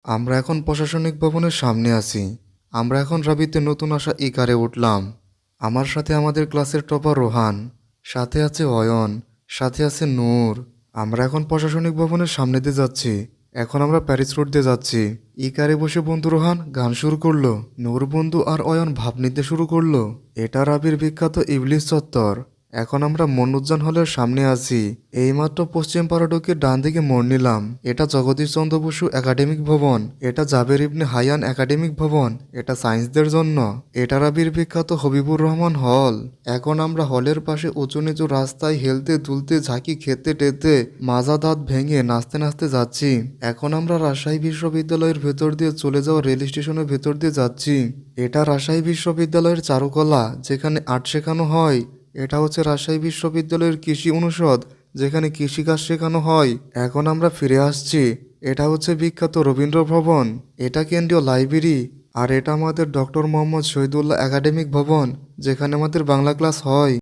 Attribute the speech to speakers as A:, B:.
A: আমরা এখন প্রশাসনিক ভবনের সামনে আছি। আমরা এখন রাবিতে নতুন আসা ই কারে উঠলাম। আমার সাথে আমাদের ক্লাসের টপার রোহান, সাথে আছে অয়ন, সাথে আছে নূর। আমরা এখন প্রশাসনিক ভবনের সামনে দিয়ে যাচ্ছি। এখন আমরা প্যারিস রোড দিয়ে যাচ্ছি। ই কারে বসে বন্ধু রোহান গান শুরু করলো। নূর বন্ধু আর অয়ন ভাব নিতে শুরু করলো। এটা রাবির বিখ্যাত ইবলিস চত্বর। এখন আমরা মনোজ্জান হলের সামনে আছি। এইমাত্র পশ্চিম পাড়া ঢুকে ডান দিকে মোড় নিলাম। এটা জগদীশ চন্দ্র বসু একাডেমিক ভবন, এটা জাবের ইবনে হায়ান একাডেমিক ভবন, এটা সায়েন্সদের জন্য। এটা রাবির বিখ্যাত হবিবুর রহমান হল। এখন আমরা হলের পাশে উঁচু নিচু রাস্তায় হেলতে দুলতে ঝাঁকি খেতে টেতে মাজা দাঁত ভেঙে নাচতে নাচতে যাচ্ছি। এখন আমরা রাজশাহী বিশ্ববিদ্যালয়ের ভেতর দিয়ে চলে যাওয়া রেল স্টেশনের ভেতর দিয়ে যাচ্ছি। এটা রাজশাহী বিশ্ববিদ্যালয়ের চারুকলা, যেখানে আর্ট শেখানো হয়। এটা হচ্ছে রাজশাহী বিশ্ববিদ্যালয়ের কৃষি অনুষদ, যেখানে কৃষিকাজ শেখানো হয়। এখন আমরা ফিরে আসছি। এটা হচ্ছে বিখ্যাত রবীন্দ্র ভবন, এটা কেন্দ্রীয় লাইব্রেরি, আর এটা আমাদের ডক্টর মোহাম্মদ শহীদুল্লাহ একাডেমিক ভবন, যেখানে আমাদের বাংলা ক্লাস হয়।